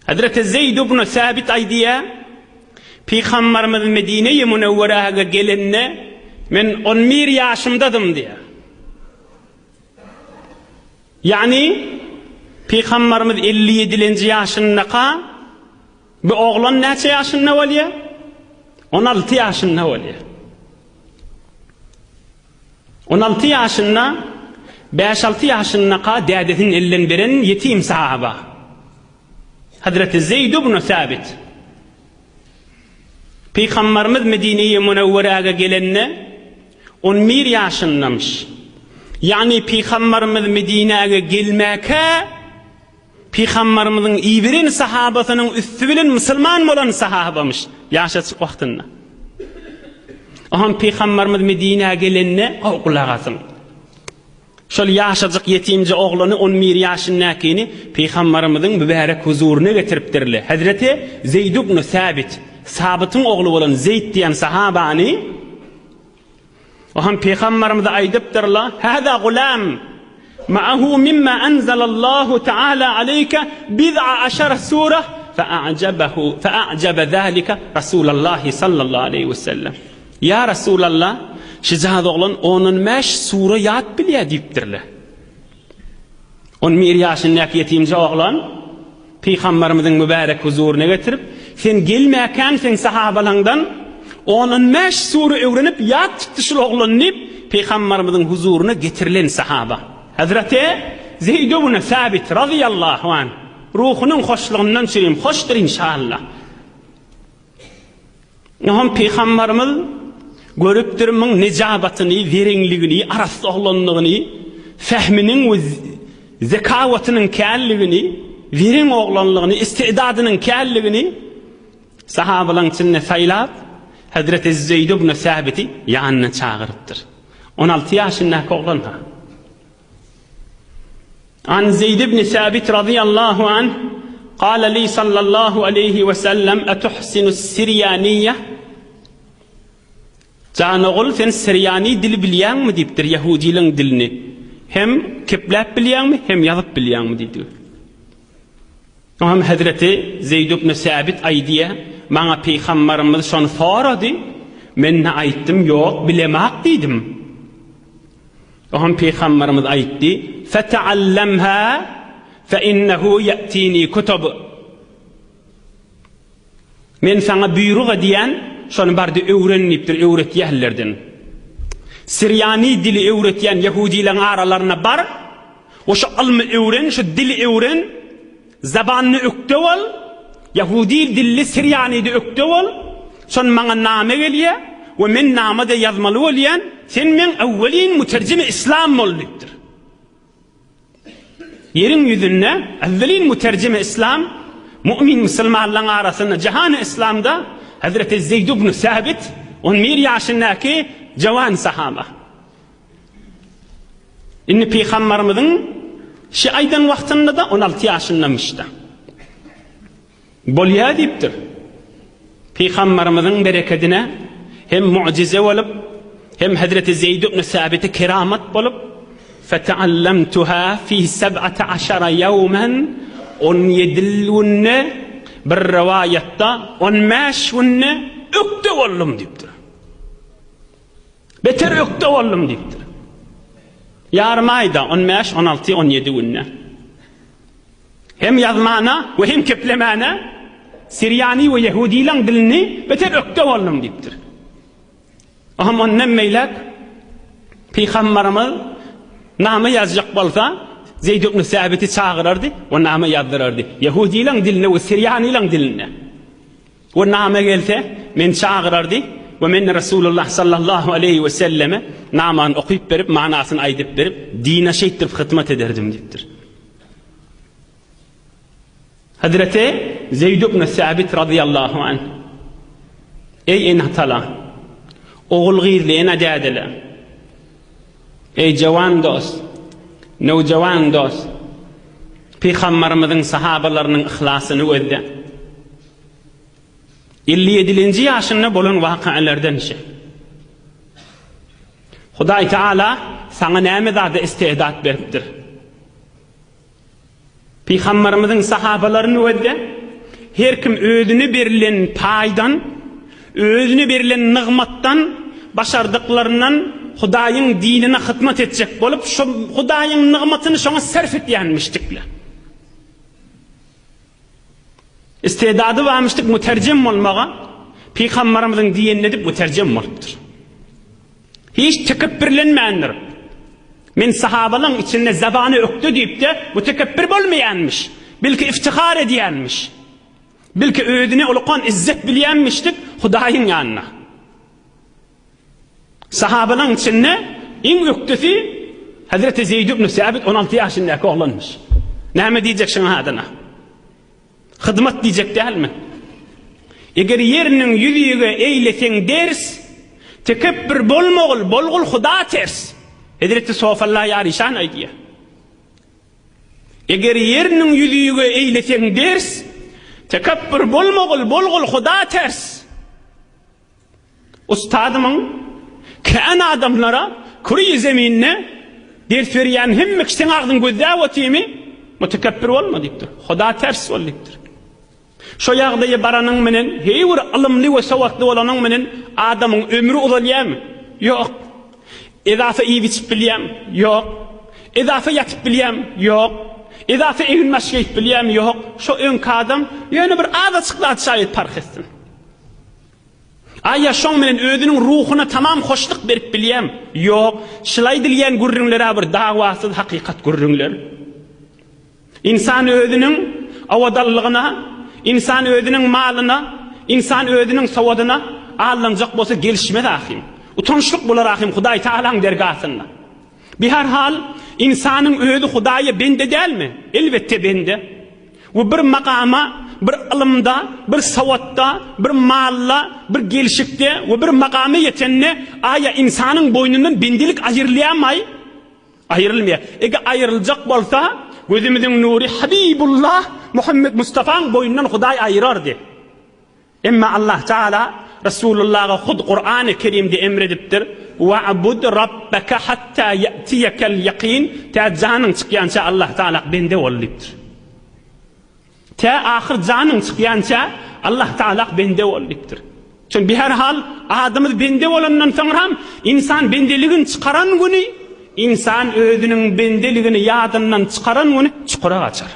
Hazreti Zeyd ibn Sabit aydiya, Peygamberimiz Medine-i Münevvere'ye gelinne men 11 yaşımdadım diye. Yani Peygamberimiz 57. yaşındaqa bu oğlan neçe yaşında oluyor? 16 yaşında oluyor. 16 yaşında 5-6 yaşındaqa dädesinin elinden beren yetim sahaba. Hazreti Zeyd ibn Sabit. Peygamberimiz Medine-i Münevvere'ye gelenne 11 yaşındamış. Yani Peygamberimiz Medine'ye gelmeke Peygamberimizin ibirin sahabasının üstü bilen Müslüman olan sahabamış yaşaçık vaktında. Aham Peygamberimiz Medine'ye gelenne kulağasın. Şol yaşaçık yetimci oğlanı 11 yaşındakini Peygamberimizin mübarek huzuruna getiripdirli. Hazreti Zeyd ibn Sabit, Sabit'in oğlu olan Zeyd diyen sahabani aham Peygamberimiz aydıptırlar. Hâzâ gulam ma'ahu mimma enzelallahu Teala aleyke bid'a aşara surah fe'a'cebe zâlike Resulullah sallallahu aleyhi ve sellem. Ya Resulallah, şizad oğlan onun meş sure yad bilye deyiptirler. 11 yaşındaki yetimci oğlan Peygamberimizin mübarek huzuruna getirip sen gelmeken sen sahabalardan onun meş sure öğrenip yad tutuşul oğlan deyip Peygamberimizin huzuruna getirilen sahaba. Hazreti Zeyd ibn Sabit radıyallahu anh ruhunun hoşluğundan söyleyeyim, hoştur inşallah. Aham Peygamberimiz görüp durmanın necabatını, verenliğini, araslıqlığını, fehminin ve zekavatının kâlliğini, verin oğlanlığını, istidadının kâlliğini sahabaların içinde saylab Hazreti Zeyd ibn Sabit'i yanına çağırıptır. 16 yaşındaki oğlan ha. An Zeyd ibn Sabit radıyallahu anh قال لي صلى الله عليه وسلم أتحسن السريانية Can oğul sen Siryani dil bilýän mi diýipdir Yahudilerin dilini. Hem kepläp bilýän mi hem ýazyp bilýän mi diýdi. Hem Hazreti Zeyd ibn Sabit aýdýa, maňa Peygamberimiz şonu sorady. Men aýtdym, ýok, bilemek diýdim. Hem Peygamberimiz aýtdy, "Fata'allamha fa innahu ya'tini kutub." Men sana buyruk ediyen şonu bardy öwrenipdir, öwretýärlerden. Siryani dili öwretýän Yahudilerin aralarına bar. Oşo ilmi öwren, şu dili öwren, zabanyny ökdewal, Yahudi dilli Siryani-de ökdewal. Şon maňa name gelýär we men namada ýazmaly bolýan, sen men awwelin muterjime İslam boldypdyr. Yerin ýüzünde awwelin muterjime İslam, mümin Müslümanlaryň arasynda jahany İslamda Hazreti Zeyd ibn Sabit 11 yaşındaki cavan sahaba. İnni Peygamberimizin şu aydan vaktinde da 16 yaşındamıştı. Bolya deyipdir. Peygamberimizin bereketine hem mucize olup hem Hazreti Zeyd ibn Sabit'e keramet bolup فَتَعَلَّمْتُهَا فِي 17 يَوْمًا 17 günne bir rivayette 15 günne ökte oldum deyipdir. Beter ökte oldum deyipdir. Yarım ayda 15, 16, 17 günne. Hem yazmana ve hem keplemana Siryani ve Yahudilerin dilini beter ökte oldum deyipdir. Aham ondan meylek Peygamberimiz namı yazacak bolsa Zeyd ibn Sabit'i çağırırdı ve namı yazdırırdı. Yahudilerin diline ve Siryanilerin diline. Ve namı gelse men çağırırdı ve men Resulullah sallallahu aleyhi ve selleme naman okuyup verip manasını aydıp verip dine şehittirip hizmet ederdim deyipdir. Hazreti Zeyd ibn Sabit radıyallahu anh ey enhatala oğul gizli enadadele ey cavan dost Nevcevan dost, Peygamberimizin sahabalarının ihlasını öddi. 57. yaşında bolan vakalardan şey. Hudaý Taala sana näme zada istidat beripdir. Peygamberimizin sahabalarını öddi, her kim özüne berilen paydan, özüne berilen nigmattan, başardıklarından Hudaýyň dinine hytmat etjek bolup, şu Hudaýyň nigmatyny şoňa sarf etýänmişdikler. İstedady barmışdyk muterjem bolmaga, Peýgamberimiziň diýenine dip muterjem bolupdyr. Hiç tekebbürlenmeýändir. Men sahabalyň içinde zabany öktü diýip de bu tekebbür bolmaýanmış. Belki iftihar edýänmiş. Belki özüne ulkan izzet bilýänmişdik Hudaýyň ýanyna. Sahabalyň içinde iň öktüsi Hazreti Zeyd ibn Sabit 16 ýaşyndaky oglanmış. Näme diýjek şoňa adyna? Hyzmat diýjek dälmi? Eger ýeriniň ýüzüge eýleseň ders, tekebbür bolmagul, bolgul Huda ters. Hazreti Sofallah ýarişan aýdýar. Eger ýeriniň ýüzüge eýleseň ders, tekebbür bolmagul, bolgul Huda ters. Ustadymyň kan adamlara kuri zeminine ders berýän hemme kişiň agdyň gözläp otýmy, mutekebbir bolma diýipdir. Huda ters bol diýipdir. Şo ýagdaýa baranyň menen heýwer ilmli we sawatly bolanyň menen adamyň ömrü uzalýarmy? Ýok. Edafa iyi biçip bilýär? Ýok. Edafa ýatyp bilýär? Ýok. Edafa egin maşgyp bilýär? Ýok. Şo öňki adam ýöne bir adaçyklar şaýet park etsin. Aýa şoň menen özüniň ruhuna tamam hoşluk berip bilýär? Ýok. Şylay dilýän gurrunlara bir dagwasyz hakykat gurrunlar. İnsan özüniň awadallygyna, insan özüniň malyna, insan özüniň sawadyna allanjak bolsa gelişmez ahim. Utançlyk bolar ahim Hudaý Taalaň dergahynda. Bir her hal insanyň özü Hudaýa bende dälmi? Elbette bende. Bu bir makama, bir ilmda, bir sawatda, bir malla, bir gelişikde we bir makamy ýetenne aýa insanyň boýnundan bendelik aýrylýarmy? Aýrylmýar. Eger aýryljak bolsa, gözümiziň nuri Habibullah Muhammed Mustafa'nın boyundan Hudaý aýrardy. Emma Allah Taala Resulullah'a hud Kur'an-ı Kerim'de emredipdir. Wa'bud rabbaka hatta ya'tiyakel yaqin. Ta canın çıkyança Allah Taala bende bolupdyr. Ta ahir canın çıkyança Allah Taala bende bolupdyr. Çünkü bir her hal adamız bende bolandan soňra insan bendeligini çıkaran güni, insan özüniň bendeligini ýadyndan çıkaran güni çukura gaçar.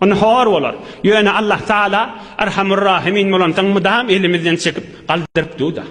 Onu hor bolar. Ýöne Allah Taala Erhamur Rahimin bolan taň mudam elimizden çekip galdyryp durdy.